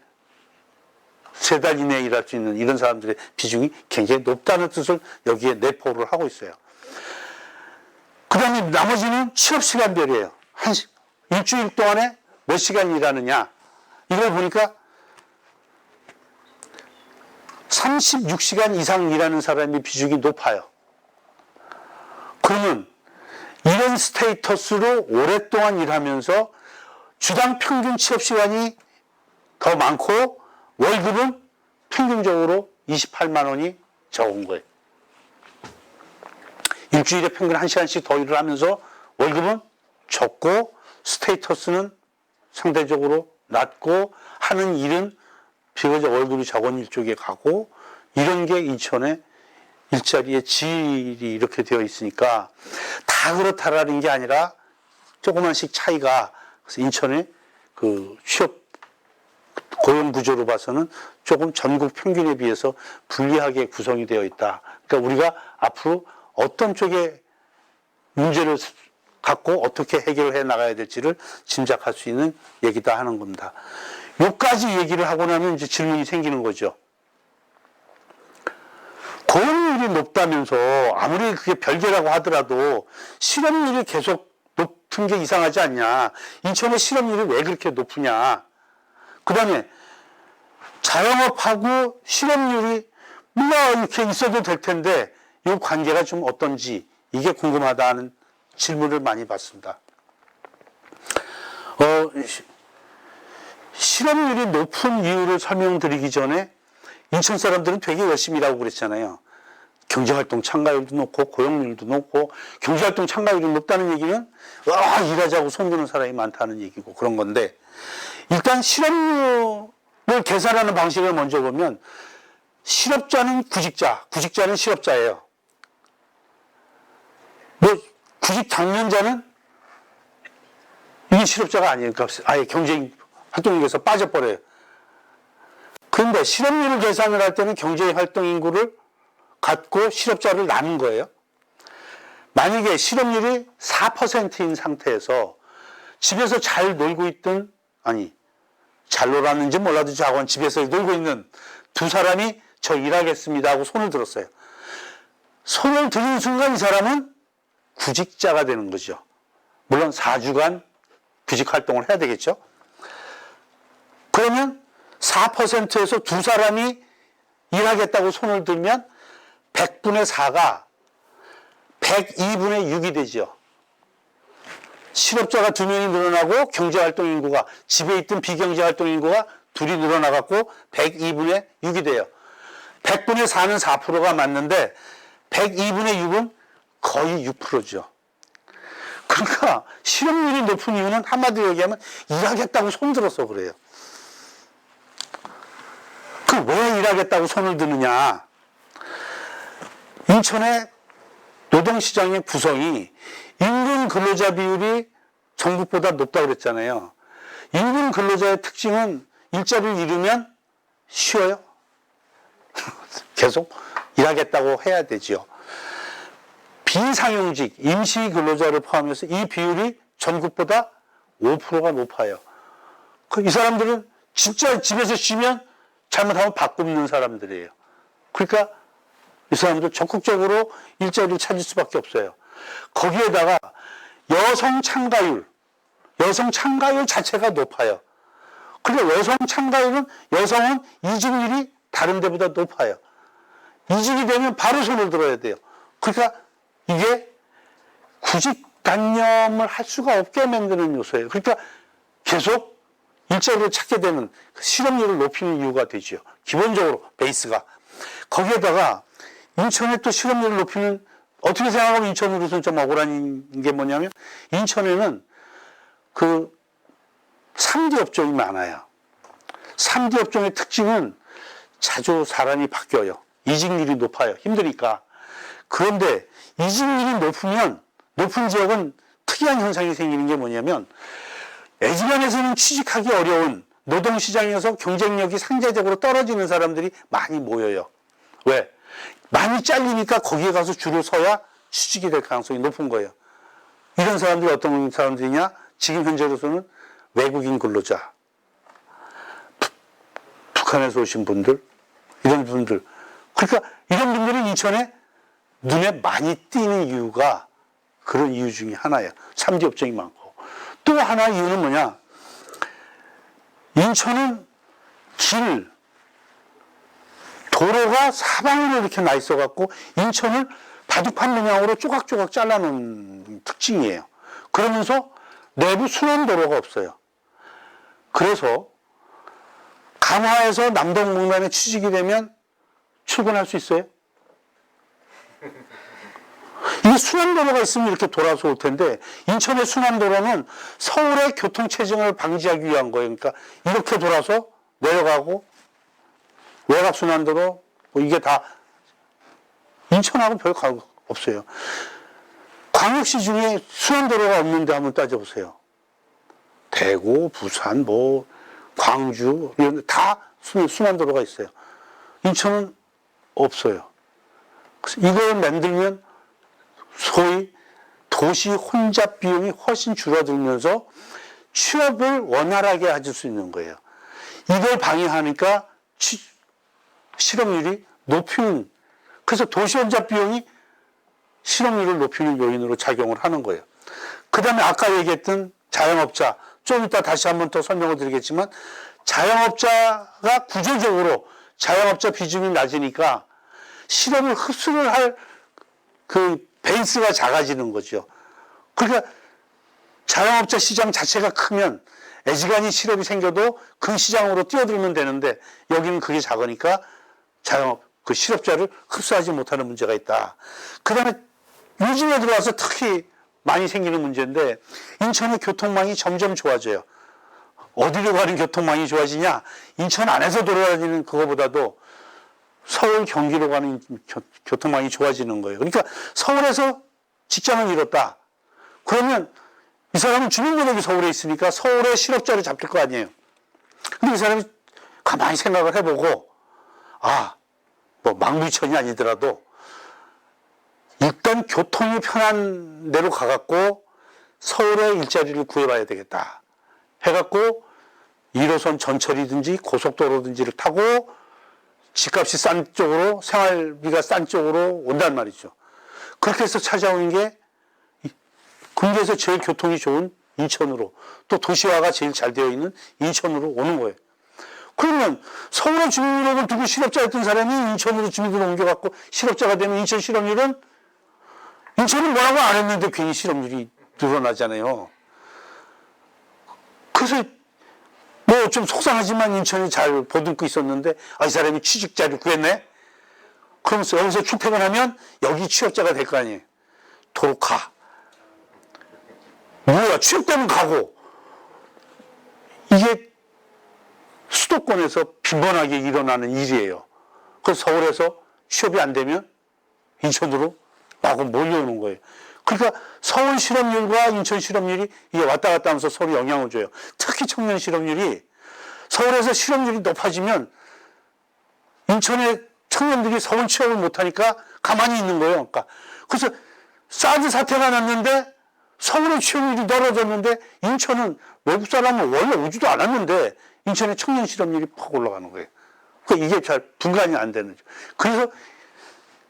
3달 이내에 일할 수 있는 이런 사람들의 비중이 굉장히 높다는 뜻을 여기에 내포를 하고 있어요. 그 다음에 나머지는 취업시간별이에요. 일주일 동안에 몇 시간 일하느냐. 이걸 보니까 36시간 이상 일하는 사람의 비중이 높아요. 그러면 이런 스테이터스로 오랫동안 일하면서 주당 평균 취업시간이 더 많고 월급은 평균적으로 28만 원이 적은 거예요. 일주일에 평균 1시간씩 더 일을 하면서 월급은 적고 스테이터스는 상대적으로 낮고 하는 일은 비교적 월급이 적은 일 쪽에 가고 이런 게 인천의 일자리의 질이 이렇게 되어 있으니까 다 그렇다라는 게 아니라 조그만씩 차이가 그래서 인천의 그 취업 고용 구조로 봐서는 조금 전국 평균에 비해서 불리하게 구성이 되어 있다. 그러니까 우리가 앞으로 어떤 쪽에 문제를 갖고 어떻게 해결해 나가야 될지를 짐작할 수 있는 얘기다 하는 겁니다. 요까지 얘기를 하고 나면 이제 질문이 생기는 거죠. 고용률이 높다면서 아무리 그게 별개라고 하더라도 실업률이 계속 높은 게 이상하지 않냐. 인천의 실업률이 왜 그렇게 높으냐. 그 다음에 자영업하고 실업률이 물론 이렇게 있어도 될 텐데 이 관계가 좀 어떤지 이게 궁금하다는 질문을 많이 받습니다. 실업률이 높은 이유를 설명드리기 전에 인천 사람들은 되게 열심히 일하고 그랬잖아요. 경제활동 참가율도 높고 고용률도 높고 경제활동 참가율이 높다는 얘기는 일하자고 손드는 사람이 많다는 얘기고 그런 건데 일단 실업률을 계산하는 방식을 먼저 보면 실업자는 구직자는 실업자예요. 뭐 구직 당년자는 이게 실업자가 아니에요. 그러니까 아예 경제활동인구에서 빠져버려요. 그런데 실업률을 계산을 할 때는 경제활동인구를 갖고 실업자를 나눈 거예요. 만약에 실업률이 4%인 상태에서 집에서 잘 놀고 있던 잘 놀았는지 몰라도 자고는 집에서 놀고 있는 두 사람이 저 일하겠습니다 하고 손을 들었어요. 손을 드는 순간 이 사람은 구직자가 되는 거죠. 물론 4주간 구직 활동을 해야 되겠죠. 그러면 4%에서 두 사람이 일하겠다고 손을 들면 100분의 4가 102분의 6이 되죠. 실업자가 2명이 늘어나고 경제활동 인구가 집에 있던 비경제활동 인구가 둘이 늘어나갖고 102분의 6이 돼요. 100분의 4는 4%가 맞는데 102분의 6은 거의 6%죠. 그러니까 실업률이 높은 이유는 한마디로 얘기하면 일하겠다고 손들어서 그래요. 그 왜 일하겠다고 손을 드느냐. 인천의 노동시장의 구성이 임금 근로자 비율이 전국보다 높다고 그랬잖아요. 임금 근로자의 특징은 일자리를 잃으면 쉬어요. 계속 일하겠다고 해야 되지요. 비상용직, 임시 근로자를 포함해서 이 비율이 전국보다 5%가 높아요. 이 사람들은 진짜 집에서 쉬면 잘못하면 밥 굶는 사람들이에요. 그러니까 이 사람들 적극적으로 일자리를 찾을 수밖에 없어요. 거기에다가 여성 참가율 자체가 높아요. 그러니까 여성 참가율은 여성은 이직률이 다른 데보다 높아요. 이직이 되면 바로 손을 들어야 돼요. 그러니까 이게 구직단념을 할 수가 없게 만드는 요소예요. 그러니까 계속 일자리를 찾게 되는 실업률을 높이는 이유가 되죠. 기본적으로 베이스가. 거기에다가 인천의 또 실업률을 높이는, 어떻게 생각하면 인천으로서는 좀 억울한 게 뭐냐면, 인천에는 그 3D 업종이 많아요. 3D 업종의 특징은 자주 사람이 바뀌어요. 이직률이 높아요. 힘드니까. 그런데 이직률이 높은 지역은 특이한 현상이 생기는 게 뭐냐면, 애지간해서는 취직하기 어려운 노동시장에서 경쟁력이 상대적으로 떨어지는 사람들이 많이 모여요. 왜? 많이 잘리니까 거기에 가서 줄을 서야 취직이 될 가능성이 높은 거예요. 이런 사람들이 어떤 사람들이냐? 지금 현재로서는 외국인 근로자, 북한에서 오신 분들, 이런 분들. 그러니까 이런 분들이 인천에 눈에 많이 띄는 이유가 그런 이유 중에 하나예요. 3D 업종이 많고. 또 하나 이유는 뭐냐? 인천은 도로가 사방으로 이렇게 나 있어갖고 인천을 바둑판 모양으로 조각조각 잘라놓은 특징이에요. 그러면서 내부 순환도로가 없어요. 그래서 강화에서 남동문간에 취직이 되면 출근할 수 있어요? 이 순환도로가 있으면 이렇게 돌아서 올 텐데, 인천의 순환도로는 서울의 교통체증을 방지하기 위한 거예요. 그러니까 이렇게 돌아서 내려가고, 외곽순환도로, 뭐 이게 다 인천하고 별 관계 없어요. 광역시 중에 순환도로가 없는데 한번 따져보세요. 대구, 부산, 광주, 이런 데 다 순환도로가 있어요. 인천은 없어요. 그래서 이걸 만들면 소위 도시 혼잡 비용이 훨씬 줄어들면서 취업을 원활하게 해줄 수 있는 거예요. 이걸 방해하니까 실업률이 높이는, 그래서 도시 혼잡 비용이 실업률을 높이는 요인으로 작용을 하는 거예요. 그 다음에 아까 얘기했던 자영업자, 좀 이따 다시 한번 더 설명을 드리겠지만, 자영업자가 구조적으로 자영업자 비중이 낮으니까 실업을 흡수를 할 그 베이스가 작아지는 거죠. 그러니까 자영업자 시장 자체가 크면 애지간히 실업이 생겨도 그 시장으로 뛰어들면 되는데, 여기는 그게 작으니까 그 실업자를 흡수하지 못하는 문제가 있다. 그 다음에 요즘에 들어와서 특히 많이 생기는 문제인데, 인천의 교통망이 점점 좋아져요. 어디로 가는 교통망이 좋아지냐? 인천 안에서 돌아다니는 그거보다도 서울, 경기로 가는 교통망이 좋아지는 거예요. 그러니까 서울에서 직장을 잃었다. 그러면 이 사람은 주민등록이 서울에 있으니까 서울에 실업자를 잡힐 거 아니에요. 근데 이 사람이 가만히 생각을 해보고, 망부천이 아니더라도 일단 교통이 편한 데로 가갖고 서울에 일자리를 구해봐야 되겠다 해갖고 1호선 전철이든지 고속도로든지를 타고 집값이 싼 쪽으로, 생활비가 싼 쪽으로 온단 말이죠. 그렇게 해서 찾아오는 게 근교에서 제일 교통이 좋은 인천으로, 또 도시화가 제일 잘 되어 있는 인천으로 오는 거예요. 그러면 서울에 주민등록을 두고 실업자였던 사람이 인천으로 주민등록 옮겨갖고 실업자가 되면 인천 실업률은, 인천은 뭐라고 안 했는데 괜히 실업률이 늘어나잖아요. 그래서 좀 속상하지만 인천이 잘 보듬고 있었는데, 이 사람이 취직자를 구했네? 그러면서 여기서 출퇴근하면 여기 취업자가 될 거 아니에요. 도로 가. 뭐야, 취업되면 가고. 이게 수도권에서 빈번하게 일어나는 일이에요. 그래서 서울에서 취업이 안 되면 인천으로 마구 몰려오는 거예요. 그러니까 서울 실업률과 인천 실업률이 이게 왔다 갔다 하면서 서로 영향을 줘요. 특히 청년 실업률이, 서울에서 실업률이 높아지면 인천에 청년들이 서울 취업을 못하니까 가만히 있는 거예요. 그러니까. 그래서 사드 사태가 났는데 서울의 취업률이 떨어졌는데 인천은 외국 사람은 원래 오지도 않았는데 인천의 청년 실업률이 팍 올라가는 거예요. 그러니까 이게 잘 분간이 안 되는 거죠. 그래서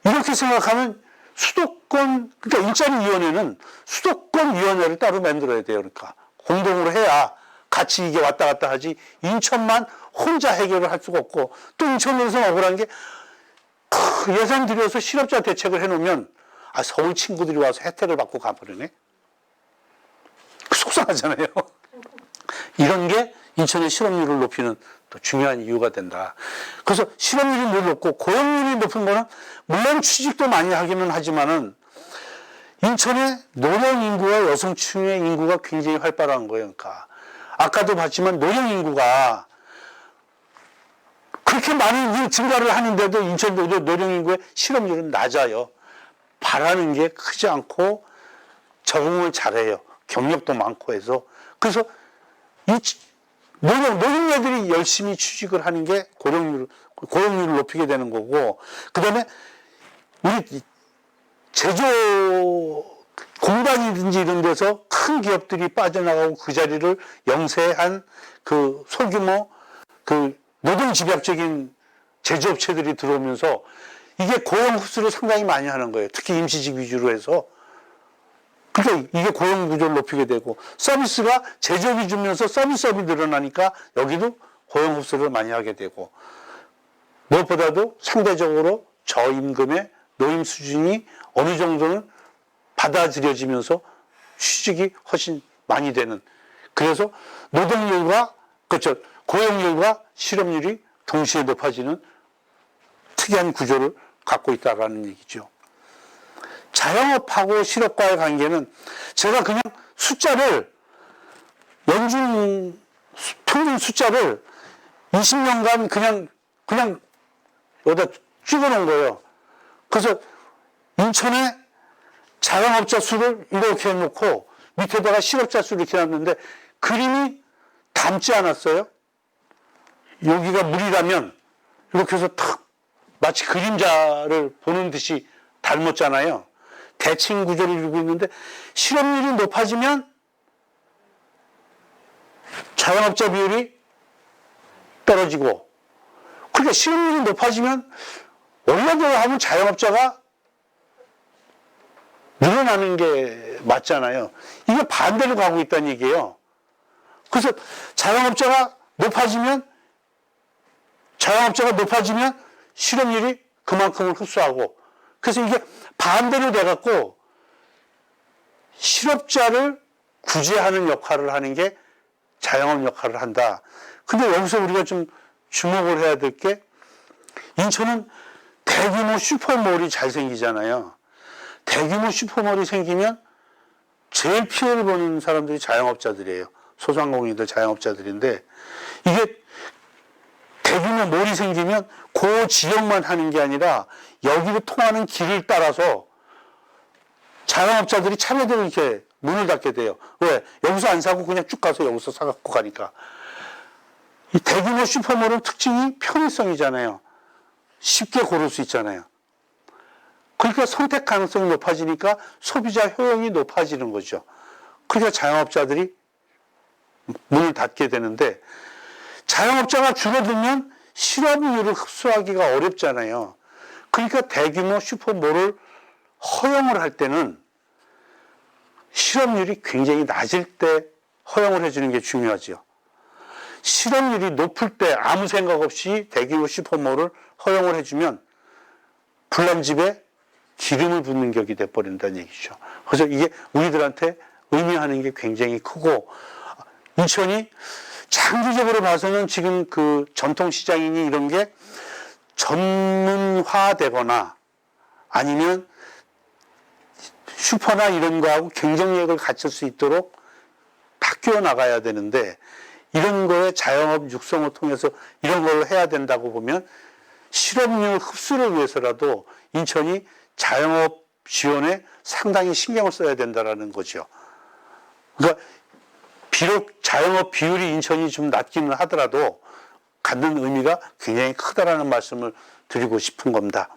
이렇게 생각하면 수도권, 그러니까 일자리위원회는 수도권위원회를 따로 만들어야 돼요. 그러니까 공동으로 해야 같이 이게 왔다 갔다 하지 인천만 혼자 해결을 할 수가 없고 또 인천에서 억울한 게 예산 들여서 실업자 대책을 해놓으면 서울 친구들이 와서 혜택을 받고 가버리네. 속상하잖아요. 이런 게 인천의 실업률을 높이는 또 중요한 이유가 된다. 그래서 실업률이 늘 높고 고용률이 높은 거는 물론 취직도 많이 하기는 하지만은 인천의 노령 인구와 여성층의 인구가 굉장히 활발한 거예요. 그러니까 아까도 봤지만 노령 인구가 그렇게 많은 증가를 하는데도 인천 노령 인구의 실업률은 낮아요. 바라는 게 크지 않고 적응을 잘해요. 경력도 많고 해서. 그래서 이 노령자들이 열심히 취직을 하는 게 고용률을 높이게 되는 거고, 그 다음에 우리 제조 공단이든지 이런 데서 큰 기업들이 빠져나가고 그 자리를 영세한 그 소규모 그 노동 집약적인 제조업체들이 들어오면서 이게 고용 흡수를 상당히 많이 하는 거예요. 특히 임시직 위주로 해서. 그러니까 이게 고용 구조를 높이게 되고 서비스가 제조업이 주면서 서비스업이 늘어나니까 여기도 고용 흡수를 많이 하게 되고 무엇보다도 상대적으로 저임금의 노임 수준이 어느 정도는 받아들여지면서 취직이 훨씬 많이 되는, 그래서 노동률과 그렇죠, 고용률과 실업률이 동시에 높아지는 특이한 구조를 갖고 있다라는 얘기죠. 자영업하고 실업과의 관계는 제가 그냥 숫자를 연중 평균 숫자를 20년간 그냥 여기다 찍어 놓은 거예요. 그래서 인천의 자영업자 수를 이렇게 해놓고 밑에다가 실업자 수를 이렇게 놨는데 그림이 닮지 않았어요? 여기가 물이라면 이렇게 해서 탁 마치 그림자를 보는 듯이 닮았잖아요. 대칭 구조를 이루고 있는데 실업률이 높아지면 자영업자 비율이 떨어지고, 그러니까 실업률이 높아지면 원래대로 하면 자영업자가 늘어나는 게 맞잖아요. 이게 반대로 가고 있다는 얘기예요. 그래서 자영업자가 높아지면 실업률이 그만큼을 흡수하고, 그래서 이게 반대로 돼갖고 실업자를 구제하는 역할을 하는 게 자영업 역할을 한다. 근데 여기서 우리가 좀 주목을 해야 될 게 인천은 대규모 슈퍼몰이 잘 생기잖아요. 대규모 슈퍼몰이 생기면 제일 피해를 보는 사람들이 자영업자들이에요. 소상공인들 자영업자들인데 이게 대규모 몰이 생기면 그 지역만 하는 게 아니라 여기로 통하는 길을 따라서 자영업자들이 차례대로 이렇게 문을 닫게 돼요. 왜? 여기서 안 사고 그냥 쭉 가서 여기서 사갖고 가니까. 이 대규모 슈퍼몰은 특징이 편의성이잖아요. 쉽게 고를 수 있잖아요. 그러니까 선택 가능성이 높아지니까 소비자 효용이 높아지는 거죠. 그러니까 자영업자들이 문을 닫게 되는데 자영업자가 줄어들면 실업률을 흡수하기가 어렵잖아요. 그러니까 대규모 슈퍼몰을 허용을 할 때는 실업률이 굉장히 낮을 때 허용을 해주는 게 중요하죠. 실업률이 높을 때 아무 생각 없이 대규모 슈퍼몰을 허용을 해주면 불난집에 기름을 붓는 격이 돼버린다는 얘기죠. 그래서 이게 우리들한테 의미하는 게 굉장히 크고, 인천이 장기적으로 봐서는 지금 그 전통시장이니 이런 게 전문화되거나 아니면 슈퍼나 이런 거하고 경쟁력을 갖출 수 있도록 바뀌어 나가야 되는데, 이런 거에 자영업 육성을 통해서 이런 걸 해야 된다고 보면 실업률 흡수를 위해서라도 인천이 자영업 지원에 상당히 신경을 써야 된다는 거죠. 그러니까 비록 자영업 비율이 인천이 좀 낮기는 하더라도 갖는 의미가 굉장히 크다라는 말씀을 드리고 싶은 겁니다.